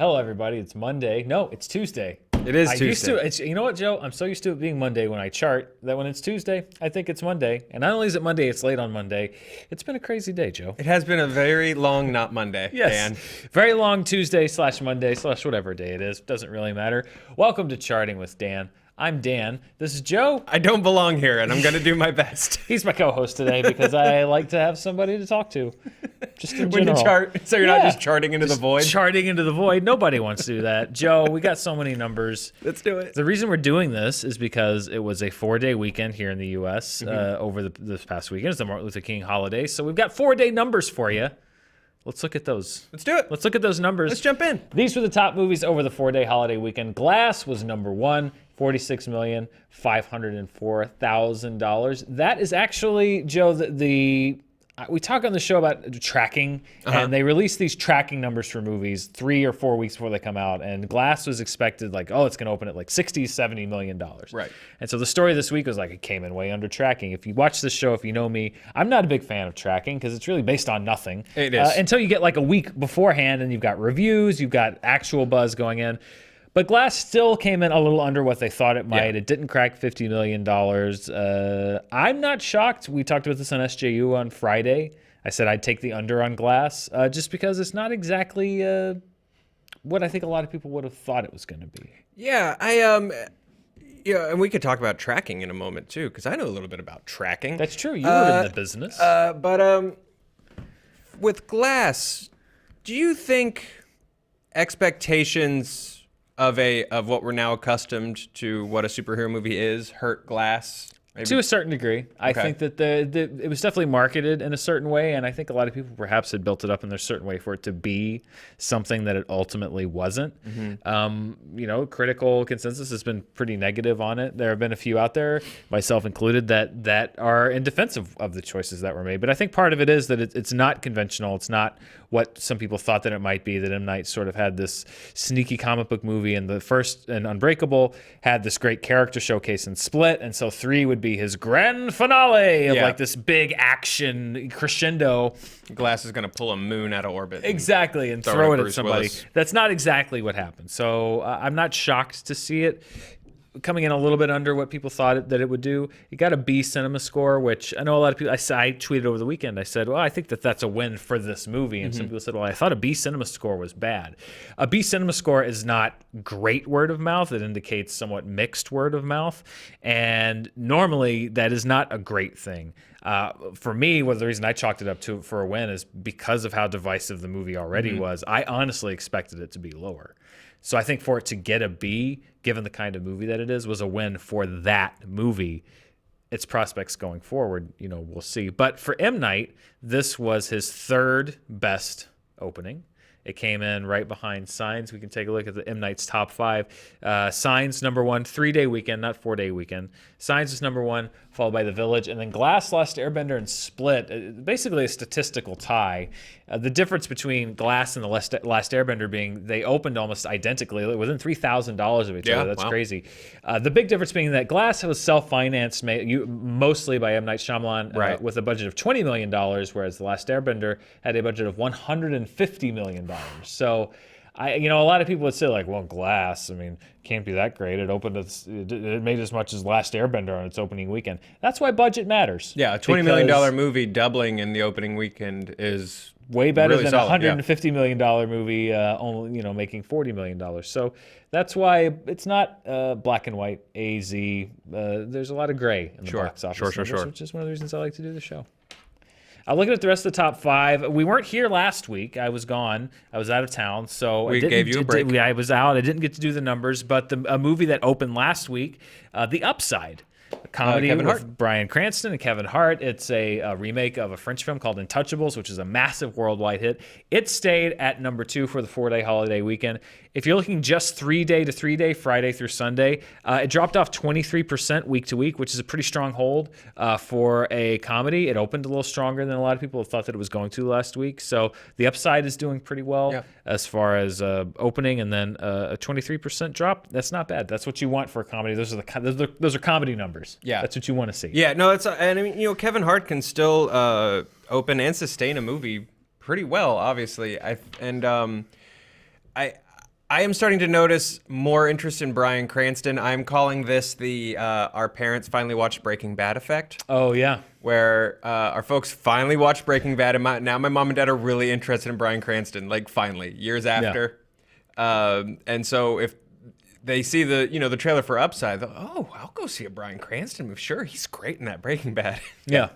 Hello, everybody. It's Monday. No, it's Tuesday. It is I Tuesday. used to. You know what, Joe? I'm so used to it being Monday when I chart that when it's Tuesday, I think it's Monday. And not only is it Monday, it's late on Monday. It's been a crazy day, Joe. It has been a very long not Monday, Yes. Dan. Very long Tuesday / Monday / whatever day it is. Doesn't really matter. Welcome to Charting with Dan. I'm Dan. This is Joe. I don't belong here, and I'm going to do my best. He's my co-host today because I like to have somebody to talk to. Just in When you general. chart, so you're not just charting into the void? Charting into the void. Nobody wants to do that. Joe, we got so many numbers. Let's do it. The reason we're doing this is because it was a 4-day weekend here in the U.S. Over this past weekend. It's the Martin Luther King holiday. So we've got 4-day numbers for you. Let's look at those. Let's do it. Let's look at those numbers. Let's jump in. These were the top movies over the 4-day holiday weekend. Glass was number one, $46,504,000. That is actually, Joe, we talk on the show about tracking, and they release these tracking numbers for movies 3 or 4 weeks before they come out. And Glass was expected it's going to open at like $60-70 million. Right. And so the story this week was like it came in way under tracking. If you watch this show, if you know me, I'm not a big fan of tracking because it's really based on nothing. It is. Until you get like a week beforehand and you've got reviews, you've got actual buzz going in. But Glass still came in a little under what they thought it might. Yeah. It didn't crack $50 million. I'm not shocked. We talked about this on SJU on Friday. I said I'd take the under on Glass just because it's not exactly what I think a lot of people would have thought it was going to be. Yeah, and we could talk about tracking in a moment too, because I know a little bit about tracking. That's true. You were in the business. But with Glass, do you think expectations of what we're now accustomed to what a superhero movie is hurt Glass? Maybe? To a certain degree. I think that it was definitely marketed in a certain way, and I think a lot of people perhaps had built it up in a certain way for it to be something that it ultimately wasn't. Critical consensus has been pretty negative on it. There have been a few out there, myself included, that are in defense of the choices that were made. But I think part of it is that it's not conventional. It's not what some people thought that it might be, that M. Night sort of had this sneaky comic book movie, and the first and Unbreakable had this great character showcase in Split, and so 3 would be his grand finale of like this big action crescendo. Glass is going to pull a moon out of orbit. Exactly, and throw it at somebody. Willis. That's not exactly what happened. So I'm not shocked to see it coming in a little bit under what people thought that it would do. It got a B cinema score, which I know a lot of people, I tweeted over the weekend, I said, well, I think that's a win for this movie. And some people said, well, I thought a B cinema score was bad. A B cinema score is not great word of mouth. It indicates somewhat mixed word of mouth. And normally that is not a great thing. For me, the reason I chalked it up for a win is because of how divisive the movie already was. I honestly expected it to be lower. So I think for it to get a B, given the kind of movie that it is, was a win for that movie. Its prospects going forward, we'll see. But for M. Night, this was his third best opening. It came in right behind Signs. We can take a look at the M. Night's top 5. Signs, number 1, 3-day weekend, not 4-day weekend. Signs is number 1, followed by The Village. And then Glass, Last Airbender, and Split, basically a statistical tie. The difference between Glass and The Last Airbender being they opened almost identically, within $3,000 of each other. That's crazy. The big difference being that Glass was self-financed mostly by M. Night Shyamalan with a budget of $20 million, whereas The Last Airbender had a budget of $150 million. So, a lot of people would say well, Glass, can't be that great. It made as much as Last Airbender on its opening weekend. That's why budget matters. Yeah, a $20 million movie doubling in the opening weekend is way better really than solid, a $150 million movie only making $40 million. So that's why it's not black and white AZ. There's a lot of gray in the box office numbers, which is one of the reasons I like to do the show. Looking at the rest of the top 5, we weren't here last week. I was gone. I was out of town, so we gave you a break. I was out. I didn't get to do the numbers, but a movie that opened last week, The Upside. A comedy with Bryan Cranston and Kevin Hart. It's a remake of a French film called Untouchables, which is a massive worldwide hit. It stayed at number 2 for the 4-day holiday weekend. If you're looking just 3-day to 3-day, Friday through Sunday, it dropped off 23% week to week, which is a pretty strong hold for a comedy. It opened a little stronger than a lot of people thought that it was going to last week. So The Upside is doing pretty well as far as opening, and then a 23% drop. That's not bad. That's what you want for a comedy. Those are comedy numbers. Yeah, that's what you want to see. Yeah, no, Kevin Hart can still open and sustain a movie pretty well, obviously. I am starting to notice more interest in Bryan Cranston. I'm calling this the our parents finally watched Breaking Bad effect, Oh yeah. where our folks finally watched Breaking Bad, and now my mom and dad are really interested in Bryan Cranston, like finally, years after. And so if they see the trailer for Upside, I'll go see a Bryan Cranston movie. Sure, he's great in that Breaking Bad. Yeah.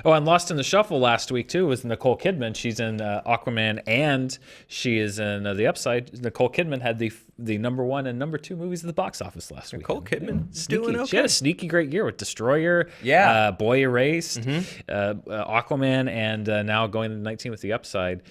Oh, and Lost in the Shuffle last week too was Nicole Kidman. She's in Aquaman, and she is in The Upside. Nicole Kidman had the number 1 and number 2 movies at the box office last week. Nicole Kidman Sneaky. doing okay. She had a sneaky great year with Destroyer, Boy Erased, Aquaman, and now going to 19 with The Upside.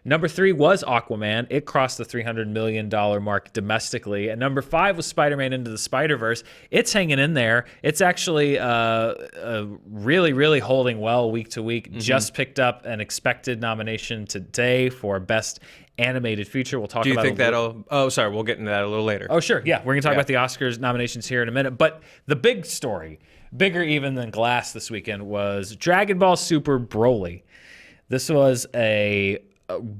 Number 3 was Aquaman. It crossed the $300 million mark domestically. And number 5 was Spider-Man Into the Spider-Verse. It's hanging in there. It's actually really, really holding well week to week. Just picked up an expected nomination today for Best Animated Feature. We'll talk about it. Do you think that'll... Oh, sorry. We'll get into that a little later. Oh, sure. Yeah. We're going to talk about the Oscars nominations here in a minute. But the big story, bigger even than Glass this weekend, was Dragon Ball Super Broly. This was a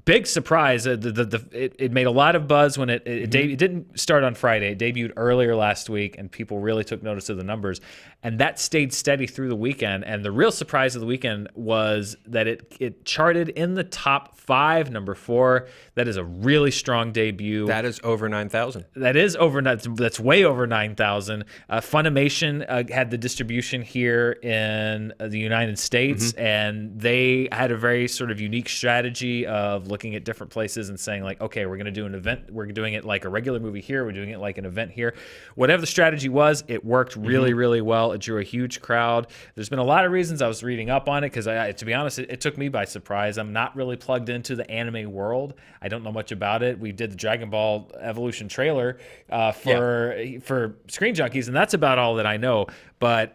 big surprise. It made a lot of buzz when it didn't start on Friday. It debuted earlier last week, and people really took notice of the numbers. And that stayed steady through the weekend. And the real surprise of the weekend was that it charted in the top 5, number 4. That is a really strong debut. That is over 9,000. That's way over 9,000. Funimation had the distribution here in the United States, and they had a very sort of unique strategy of looking at different places and saying, like, okay, we're going to do an event. We're doing it like a regular movie here. We're doing it like an event here. Whatever the strategy was, it worked really, really well. It drew a huge crowd. There's been a lot of reasons. I was reading up on it because, to be honest, it took me by surprise. I'm not really plugged into the anime world. I don't know much about it. We did the Dragon Ball Evolution trailer for Screen Junkies, and that's about all that I know. But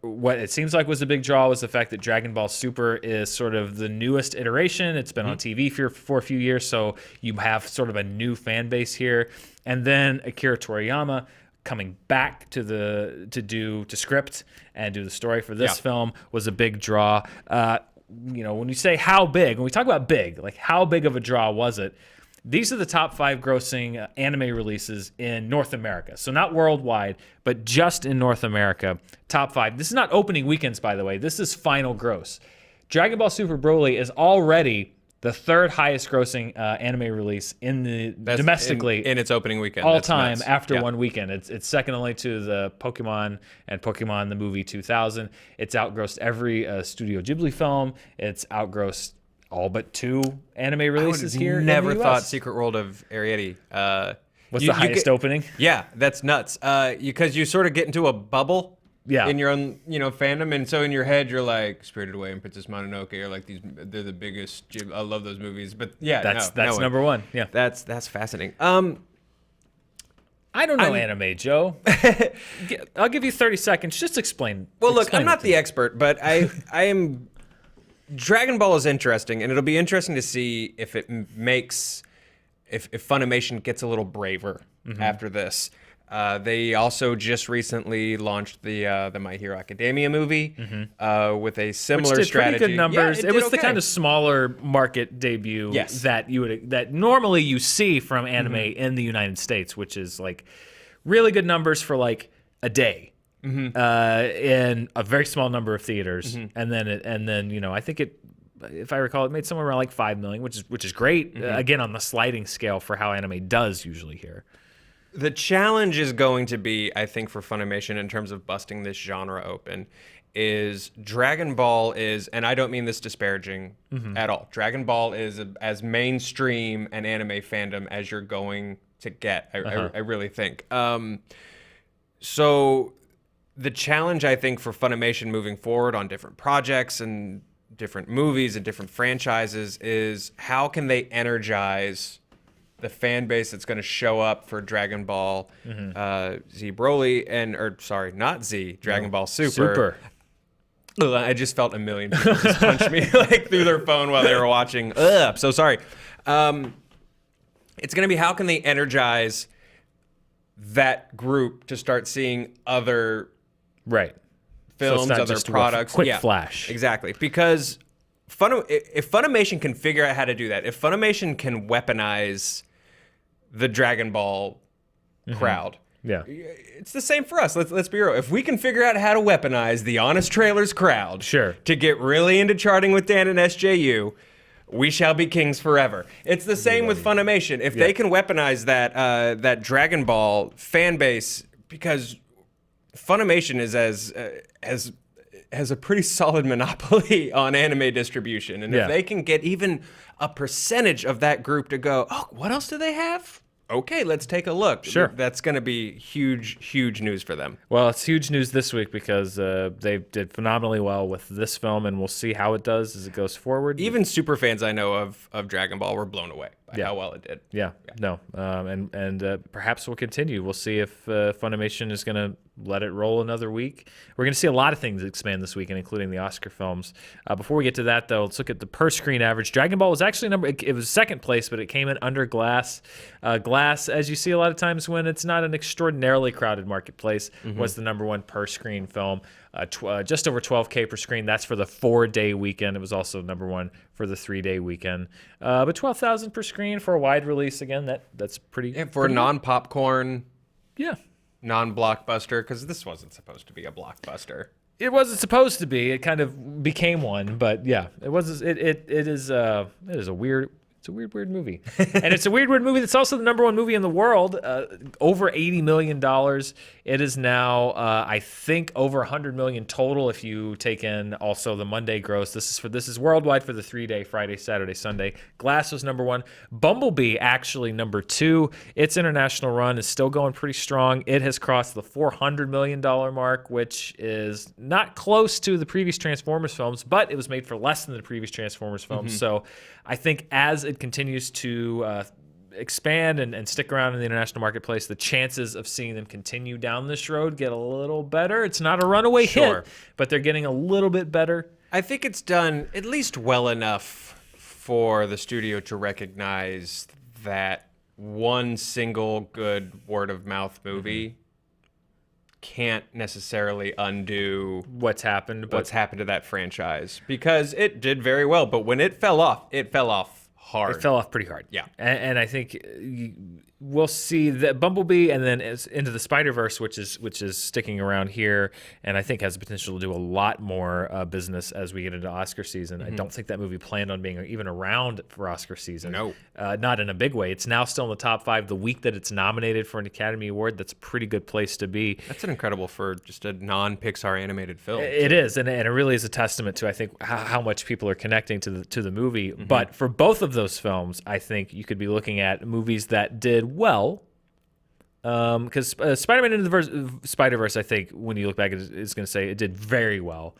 what it seems like was a big draw was the fact that Dragon Ball Super is sort of the newest iteration. It's been on TV for a few years, so you have sort of a new fan base here. And then Akira Toriyama coming back to script and do the story for this film was a big draw. When you say how big, when we talk about big, like how big of a draw was it? These are the top 5 grossing anime releases in North America. So not worldwide, but just in North America. Top 5. This is not opening weekends, by the way. This is final gross. Dragon Ball Super Broly is already the 3rd highest grossing anime release domestically in its opening weekend. All time after one weekend. It's second only to the Pokemon and Pokemon the Movie 2000. It's outgrossed every Studio Ghibli film. It's outgrossed all but 2 anime releases here. Never in the US. thought Secret World of Arrietty. What's the highest opening? Yeah, that's nuts. Because you sort of get into a bubble. Yeah. In your own, fandom, and so in your head you're like Spirited Away and Princess Mononoke are like they're the biggest. I love those movies, but yeah, that's number 1. Yeah, that's fascinating. I don't know anime, Joe. I'll give you 30 seconds. Just explain. Well, look, I'm not the expert, but I am. Dragon Ball is interesting, and it'll be interesting to see if it makes if Funimation gets a little braver after this. They also just recently launched the My Hero Academia movie with a similar Which did strategy. Pretty good numbers. Yeah, it was the kind of smaller market debut that normally you see from anime in the United States, which is like really good numbers for like a day in a very small number of theaters, and then I think if I recall, it made somewhere around like 5 million, which is great. Again, on the sliding scale for how anime does usually here. The challenge is going to be, I think, for Funimation in terms of busting this genre open, is Dragon Ball is, and I don't mean this disparaging at all, Dragon Ball is as mainstream an anime fandom as you're going to get, I really think. So the challenge, I think, for Funimation moving forward on different projects and different movies and different franchises is how can they energize the fan base that's going to show up for Dragon Ball Z Broly not Z, Dragon Ball Super. Ugh, I just felt a million people just punch me like through their phone while they were watching. I'm so sorry. It's going to be how can they energize that group to start seeing other films, other products. Quick flash. Exactly. Because if Funimation can figure out how to do that, if Funimation can weaponize the Dragon Ball crowd. Yeah. It's the same for us. Let's be real. If we can figure out how to weaponize the Honest Trailers crowd Sure. to get really into charting with Dan and SJU, we shall be kings forever. It's the same with Funimation. If they can weaponize that Dragon Ball fan base, because Funimation is has a pretty solid monopoly on anime distribution, and if they can get even a percentage of that group to go, oh, what else do they have? Okay, let's take a look. Sure. That's going to be huge news for them. Well, it's huge news this week because they did phenomenally well with this film, and we'll see how it does as it goes forward. Even super fans I know of Dragon Ball were blown away by how well it did. Yeah. No. And perhaps we'll continue. We'll see if Funimation is going to let it roll another week. We're going to see a lot of things expand this weekend, including the Oscar films. Before we get to that, though, let's look at the per-screen average. Dragon Ball was actually it was second place, but it came in under Glass. Glass, as you see a lot of times when it's not an extraordinarily crowded marketplace, was the number one per-screen film. Just over 12K per screen. That's for the 4-day weekend. It was also number one for the 3-day weekend. But 12,000 per screen for a wide release, again, that's pretty. And for a non-popcorn, yeah, non-blockbuster, because this wasn't supposed to be a blockbuster. It wasn't supposed to be. It kind of became one, but yeah, it was. It is a weird. It's a weird movie. And it's a weird movie that's also the number one movie in the world, over $80 million. It is now, I think, over $100 million total if you take in also the Monday gross. This is worldwide for the 3-day, Friday, Saturday, Sunday. Glass was number one. Bumblebee actually number two. Its international run is still going pretty strong. It has crossed the $400 million mark, which is not close to the previous Transformers films, but it was made for less than the previous Transformers films. So I think as it continues to expand and stick around in the international marketplace, the chances of seeing them continue down this road get a little better. It's not a runaway hit, but they're getting a little bit better. I think it's done at least well enough for the studio to recognize that one single good word-of-mouth movie can't necessarily undo what's happened to that franchise, because it did very well, but when it fell off hard. It fell off pretty hard. Yeah. And I think we'll see that Bumblebee and then Into the Spider-Verse, which is sticking around here, and I think has the potential to do a lot more business as we get into Oscar season. I don't think that movie planned on being even around for Oscar season. No. Not in a big way. It's now still in the top 5 the week that it's nominated for an Academy Award. That's a pretty good place to be. That's incredible for just a non-Pixar animated film. It is, and it really is a testament to, I think, how much people are connecting to the movie. But for both of those films, I think you could be looking at movies that did well. Because Spider-Man Into the Spider-Verse, I think, when you look back, it's going to say it did very well.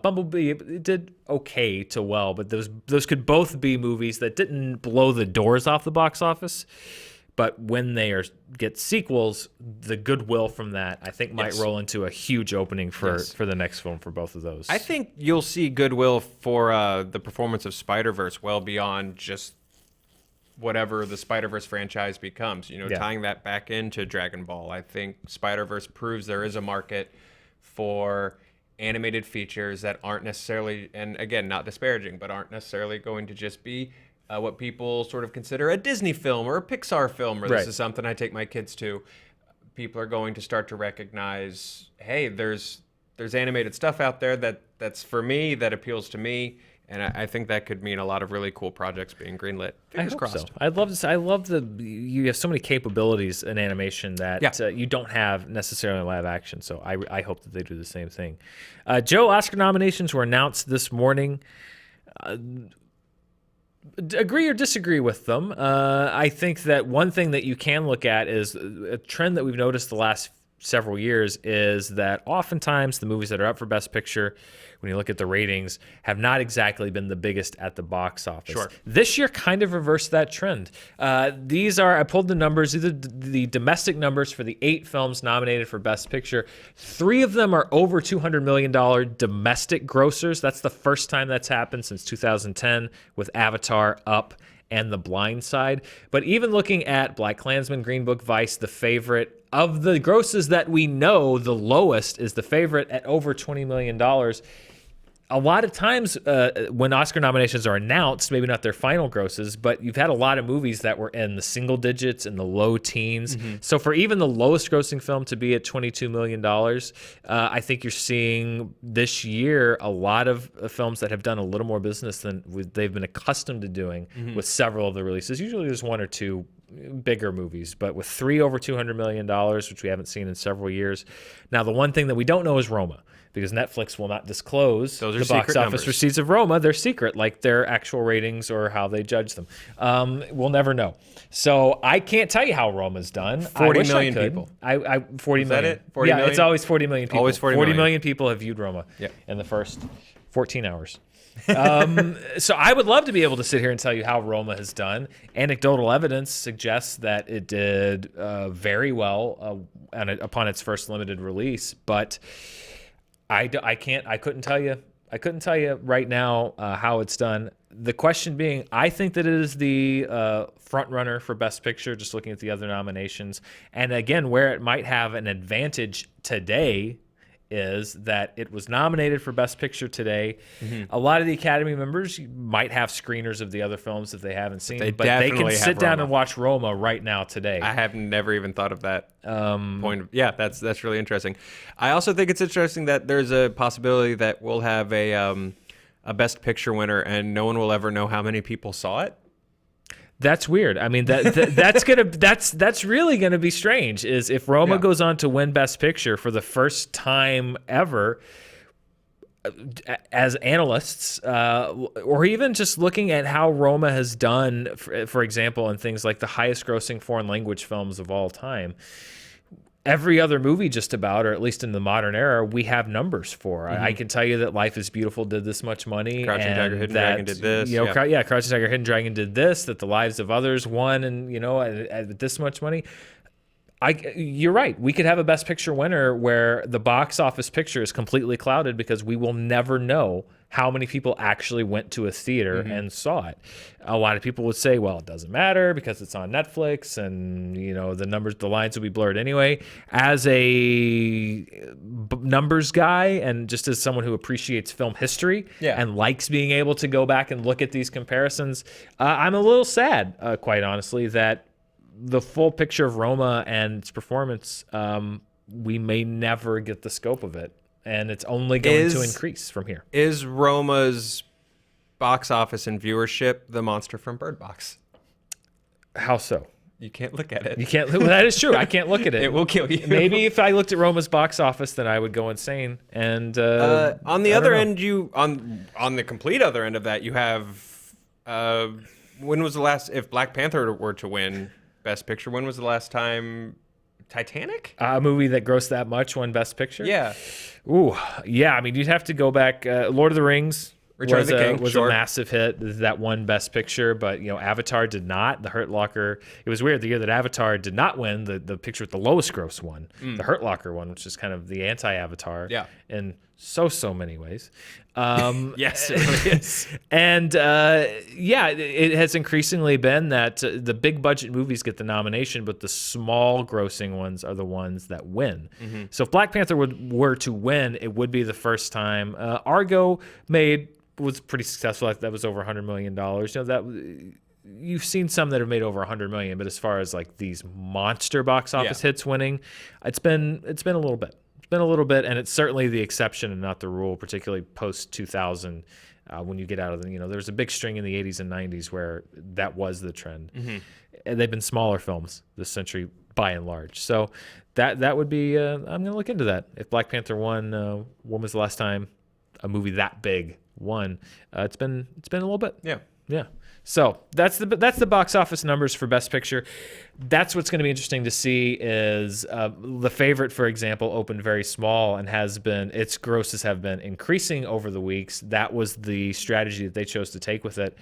Bumblebee, it did okay to well, but those could both be movies that didn't blow the doors off the box office. But when they get sequels, the goodwill from that, I think, might roll into a huge opening for the next film for both of those. I think you'll see goodwill for the performance of Spider-Verse well beyond just whatever the Spider-Verse franchise becomes. Tying that back into Dragon Ball, I think Spider-Verse proves there is a market for animated features that aren't necessarily, and again, not disparaging, but aren't necessarily going to just be what people sort of consider a Disney film or a Pixar film, or this is something I take my kids to. People are going to start to recognize, hey, there's animated stuff out there that's for me, that appeals to me, and I think that could mean a lot of really cool projects being greenlit. Fingers crossed. So. I love you have so many capabilities in animation that you don't have necessarily in live action. So I hope that they do the same thing. Joe, Oscar nominations were announced this morning. Agree or disagree with them. I think that one thing that you can look at is a trend that we've noticed the last several years is that oftentimes the movies that are up for Best Picture, when you look at the ratings, have not exactly been the biggest at the box office. Sure. This year kind of reversed that trend. I pulled the numbers, the domestic numbers for the 8 films nominated for Best Picture. 3 of them are over $200 million domestic grossers. That's the first time that's happened since 2010 with Avatar, Up, and The Blind Side. But even looking at BlacKkKlansman, Green Book, Vice, The Favorite, of the grosses that we know, the lowest is The Favorite at over $20 million. a lot of times when Oscar nominations are announced, maybe not their final grosses, but you've had a lot of movies that were in the single digits and the low teens. So for even the lowest grossing film to be at $22 million, I think you're seeing this year a lot of films that have done a little more business than they've been accustomed to doing with several of the releases. Usually there's one or two bigger movies, but with 3 over $200 million, which we haven't seen in several years. Now, the one thing that we don't know is Roma, because Netflix will not disclose the box office receipts of Roma. They're secret, like their actual ratings or how they judge them. We'll never know. So I can't tell you how Roma's done. 40 million people. 40 Is million. that it? 40 million? It's always 40 million people. Always 40 million people have viewed Roma in the first 14 hours. So I would love to be able to sit here and tell you how Roma has done. Anecdotal evidence suggests that it did very well upon its first limited release, but I couldn't tell you right now how it's done. The question being, I think that it is the front runner for Best Picture, just looking at the other nominations. And again, where it might have an advantage today is that it was nominated for Best Picture today. A lot of the Academy members might have screeners of the other films that they haven't seen, but they can sit down and watch Roma right now today. I have never even thought of that point. Yeah, that's really interesting. I also think it's interesting that there's a possibility that we'll have a Best Picture winner and no one will ever know how many people saw it. That's weird. I mean, that's really gonna be strange. Is if Roma goes on to win Best Picture for the first time ever, as analysts, or even just looking at how Roma has done, for example, in things like the highest-grossing foreign language films of all time. Every other movie just about, or at least in the modern era, we have numbers for. I can tell you that Life is Beautiful did this much money. Crouching Tiger, Hidden Dragon did this. Crouching Tiger, Hidden Dragon did this, that The Lives of Others won, and, at this much money. You're right. We could have a Best Picture winner where the box office picture is completely clouded because we will never know how many people actually went to a theater and saw it. A lot of people would say, well, it doesn't matter because it's on Netflix and, the lines will be blurred anyway. As a numbers guy and just as someone who appreciates film history and likes being able to go back and look at these comparisons, I'm a little sad, quite honestly, that the full picture of Roma and its performance, we may never get the scope of it. And it's only going to increase from here. Is Roma's box office and viewership the monster from Bird Box? How so? You can't look at it. You can't. Well, that is true. I can't look at it. It will kill you. Maybe if I looked at Roma's box office, then I would go insane. And on the other end, on the complete other end of that, you have when was the last? If Black Panther were to win Best Picture, when was the last time? Titanic? A movie that grossed that much won Best Picture? Yeah. Ooh, yeah. I mean, you'd have to go back. Lord of the Rings Return of the King was a massive hit. That won Best Picture, but Avatar did not. The Hurt Locker. It was weird. The year that Avatar did not win, the picture with the lowest gross won, the Hurt Locker one, which is kind of the anti-Avatar. Yeah. In so many ways. Yes, it really is. And it has increasingly been that the big budget movies get the nomination, but the small grossing ones are the ones that win. So if Black Panther were to win, it would be the first time. Argo was pretty successful. That was over $100 million. You've seen some that have made over $100 million, but as far as like these monster box office hits winning, it's been a little bit. Been a little bit, and it's certainly the exception and not the rule, particularly post 2000 when you get out of there was a big string in the 80s and 90s where that was the trend. And they've been smaller films this century by and large, so that would be I'm gonna look into that. If Black Panther won, when was the last time a movie that big won? It's been a little bit. Yeah. So that's the box office numbers for Best Picture. That's what's going to be interesting to see is The Favorite, for example, opened very small and its grosses have been increasing over the weeks. That was the strategy that they chose to take with it.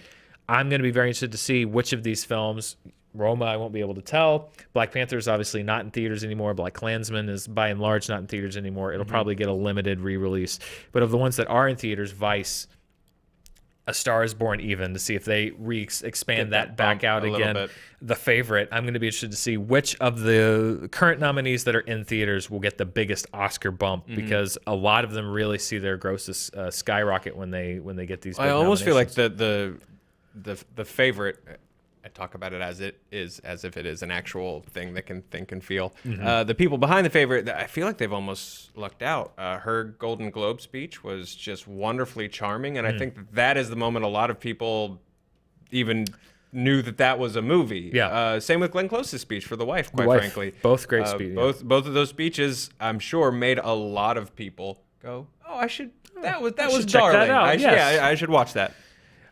I'm going to be very interested to see which of these films. Roma, I won't be able to tell. Black Panther is obviously not in theaters anymore. Black Klansman is by and large not in theaters anymore. It'll probably get a limited re-release. But of the ones that are in theaters, Vice A Star is Born even to see if they expand that back out a little again. bit. The Favorite, I'm going to be interested to see which of the current nominees that are in theaters will get the biggest Oscar bump because a lot of them really see their grosses skyrocket when they get these. I big almost feel like nominations. the Favorite. I talk about it as it is, as if it is an actual thing that can think and feel. The people behind The Favorite, I feel like they've almost lucked out. Her Golden Globe speech was just wonderfully charming, and I think that is the moment a lot of people even knew that was a movie. Yeah. Same with Glenn Close's speech for The Wife, quite Wife, frankly. both great speeches. Both of those speeches, I'm sure, made a lot of people go, "Oh, I should." That was should check that darling. out, yes. I should watch that.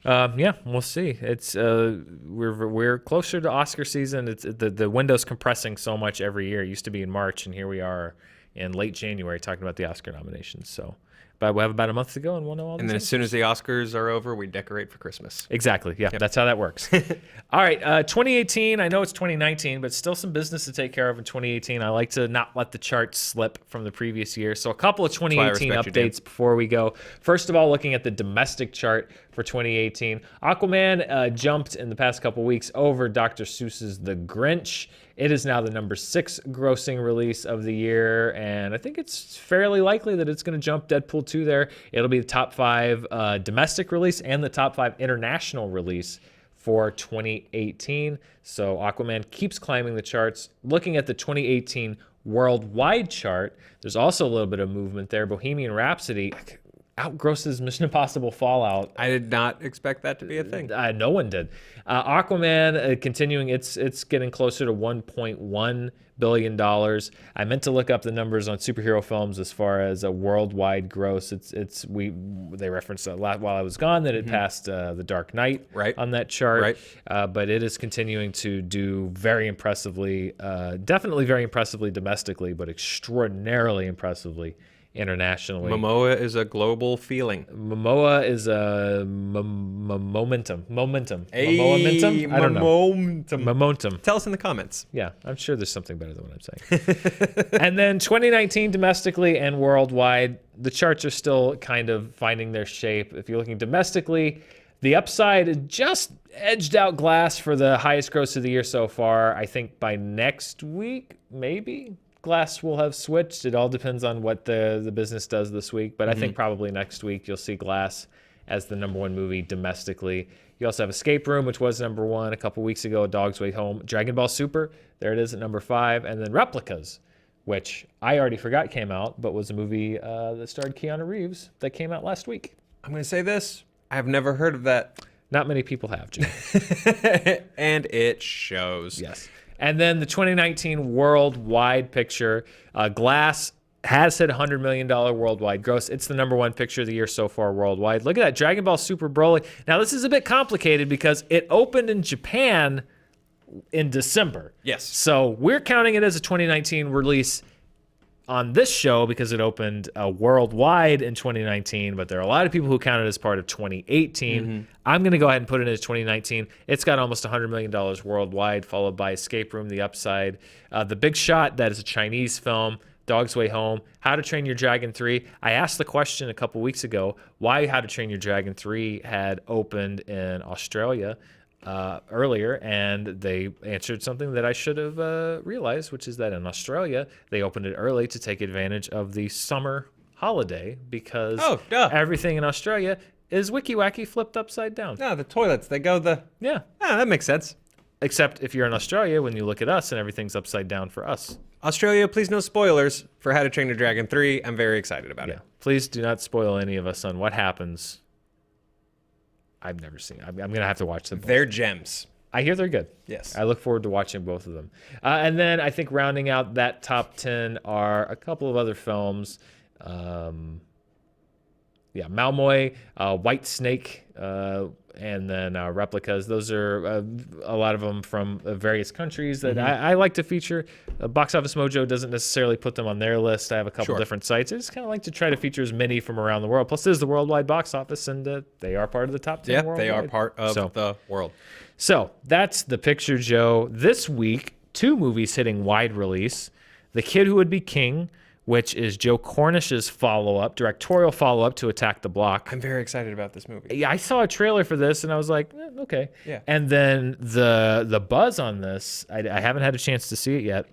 Yeah, we'll see. It's we're closer to Oscar season. It's the window's compressing so much every year. It used to be in March, and here we are in late January talking about the Oscar nominations. So, but we have about a month to go, and we'll know all. And then as soon as the Oscars are over, we decorate for Christmas. Exactly. Yeah, that's how that works. All right, 2018. I know it's 2019, but still some business to take care of in 2018. I like to not let the charts slip from the previous year. So a couple of 2018 respect you, Dan. updates before we go. First of all, looking at the domestic chart for 2018, Aquaman jumped in the past couple weeks over Dr. Seuss's The Grinch. It is now the number 6 grossing release of the year, and I think it's fairly likely that it's going to jump Deadpool 2 there. It'll be the top 5 domestic release and the top 5 international release for 2018. So Aquaman keeps climbing the charts. Looking at the 2018 worldwide chart, there's also a little bit of movement there. Bohemian Rhapsody outgrosses Mission Impossible Fallout. I did not expect that to be a thing. No one did. Aquaman continuing, it's getting closer to $1.1 billion. I meant to look up the numbers on superhero films as far as a worldwide gross. They referenced a lot while I was gone that it passed The Dark Knight on that chart. Right. But it is continuing to do very impressively, definitely very impressively domestically, but extraordinarily impressively internationally. Momoa is a global feeling. Momoa is a momentum. Hey, Momomentum? I don't know. Momentum. Tell us in the comments. Yeah, I'm sure there's something better than what I'm saying. And then 2019 domestically and worldwide, the charts are still kind of finding their shape. If you're looking domestically, the upside just edged out Glass for the highest gross of the year so far. I think by next week, maybe Glass will have switched. It all depends on what the business does this week. But I think probably next week you'll see Glass as the number 1 movie domestically. You also have Escape Room, which was number 1 a couple weeks ago, A Dog's Way Home. Dragon Ball Super, there it is at number 5. And then Replicas, which I already forgot came out, but was a movie that starred Keanu Reeves that came out last week. I'm going to say this. I've never heard of that. Not many people have, Jim. And it shows. Yes. And then the 2019 worldwide picture, Glass has hit $100 million worldwide gross. It's the number 1 picture of the year so far worldwide. Look at that, Dragon Ball Super Broly. Now, this is a bit complicated because it opened in Japan in December. Yes. So we're counting it as a 2019 release on this show because it opened worldwide in 2019, but there are a lot of people who count it as part of 2018. I'm going to go ahead and put it as 2019. It's got almost $100 million worldwide, followed by Escape Room, The Upside, The Big Shot, that is a Chinese film, Dog's Way Home, How to Train Your Dragon 3. I asked the question a couple weeks ago why How to Train Your Dragon 3 had opened in Australia earlier, and they answered something that I should have realized, which is that in Australia, they opened it early to take advantage of the summer holiday because everything in Australia is wiki-wacky flipped upside down. No, the toilets, they go Yeah. that makes sense. Except if you're in Australia, when you look at us and everything's upside down for us. Australia, please no spoilers for How to Train Your Dragon 3. I'm very excited about it. Please do not spoil any of us on what happens. I've never seen it. I'm going to have to watch them both. They're gems. I hear they're good. Yes. I look forward to watching both of them. And then I think rounding out that top 10 are a couple of other films. Malmoy, White Snake, and then Replicas. Those are a lot of them from various countries that I like to feature. Box Office Mojo doesn't necessarily put them on their list. I have a couple different sites. I just kind of like to try to feature as many from around the world. Plus, there's the worldwide box office, and they are part of the top 10 worldwide. They are part of the world. So that's the picture, Joe. This week, 2 movies hitting wide release. The Kid Who Would Be King, which is Joe Cornish's follow-up, directorial follow-up to Attack the Block. I'm very excited about this movie. Yeah, I saw a trailer for this, and I was like, okay. Yeah. And then the buzz on this, I haven't had a chance to see it yet.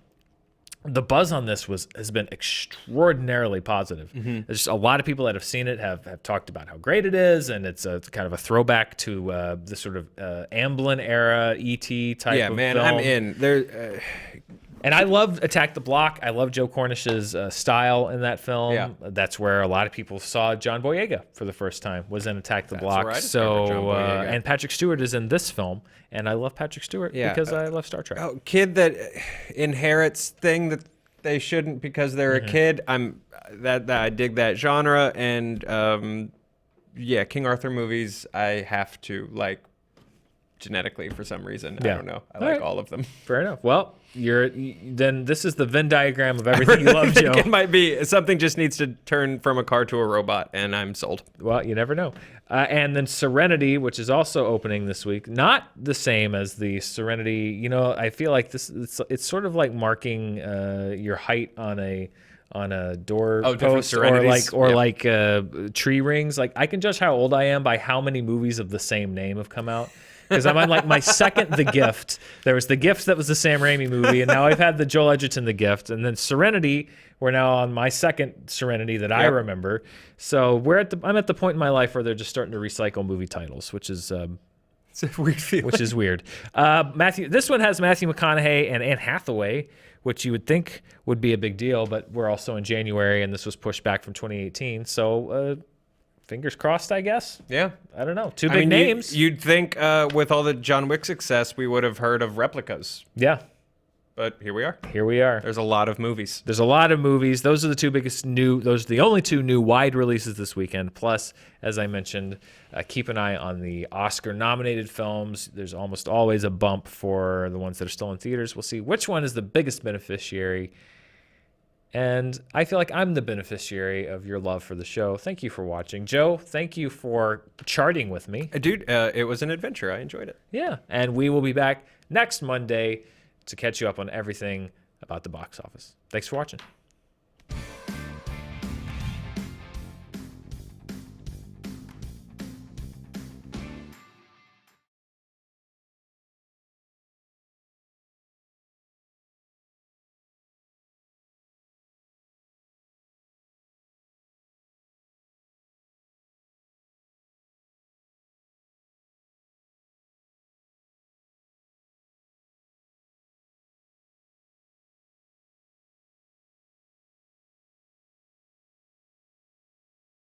The buzz on this has been extraordinarily positive. There's a lot of people that have seen it have talked about how great it is, and it's kind of a throwback to the sort of Amblin era E.T. type of film. I'm in. And I love Attack the Block. I love Joe Cornish's style in that film. Yeah. That's where a lot of people saw John Boyega for the first time, was in Attack the Block. where I discovered John Boyega. And Patrick Stewart is in this film, and I love Patrick Stewart because I love Star Trek. Kid that inherits thing that they shouldn't because they're a kid. I dig that genre, and King Arthur movies I have to like genetically for some reason. I don't know. I like all of them. Fair enough. Well, then this is the Venn diagram of everything you love, Joe. It might be something just needs to turn from a car to a robot, and I'm sold. Well, you never know. And then Serenity, which is also opening this week, not the same as the Serenity. You know, I feel like it's sort of like marking your height on a door post or tree rings. Like, I can judge how old I am by how many movies of the same name have come out. Because I'm on like my second The Gift. There was The Gift that was the Sam Raimi movie, and now I've had the Joel Edgerton The Gift, and then Serenity. We're now on my second Serenity that I remember. So I'm at the point in my life where they're just starting to recycle movie titles, which is it's a weird feeling. Which is weird. This one has Matthew McConaughey and Anne Hathaway, which you would think would be a big deal, but we're also in January, and this was pushed back from 2018. So. Fingers crossed, I guess. Yeah. I don't know. Two big names. You'd think with all the John Wick success, we would have heard of replicas. Yeah. But here we are. Here we are. There's a lot of movies. Those are the two biggest those are the only two new wide releases this weekend. Plus, as I mentioned, keep an eye on the Oscar-nominated films. There's almost always a bump for the ones that are still in theaters. We'll see which one is the biggest beneficiary. And I feel like I'm the beneficiary of your love for the show. Thank you for watching. Joe, thank you for charting with me. Dude, it was an adventure. I enjoyed it. Yeah, and we will be back next Monday to catch you up on everything about the box office. Thanks for watching.